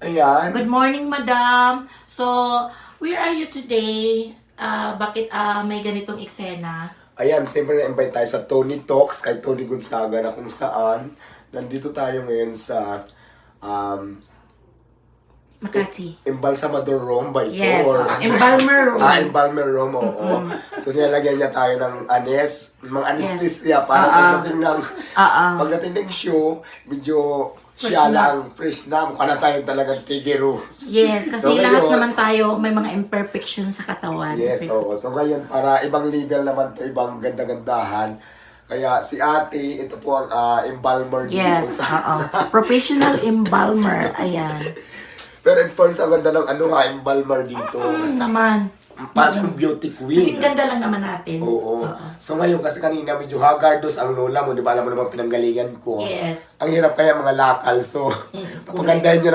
Ayan. Good morning, madam. So, where are you today? Bakit may ganitong eksena? Ayan, siyempre na-invite tayo sa Tony Talks kay Tony Gonzaga na kung saan nandito tayo ngayon sa Makati. Embalsamador Room ba ito? Yes, embalmer room. Embalmer Room, oo. So nilalagyan niya tayo ng mga anesthesia para pagdating ng show, medyo siya lang, fresh na, mukha na tayong talagang tigero. Yes, kasi So, lahat ngayon, naman tayo may mga imperfection sa katawan. yes, oo. So ngayon, para ibang level naman to, ibang ganda-gandahan. Kaya si ate, ito po ang embalmer Yes, dito. professional embalmer. Ayan. Pero in fairness, ang ganda ng embalmer dito. Naman. Parang beauty Kasi queen. ganda lang naman natin. Oo. So ngayon, kasi kanina medyo hagardos ang lola mo, di ba? Alam mo naman pinanggalingan ko. Yes. Ang hirap kaya mga lakal. So, papagandahin nyo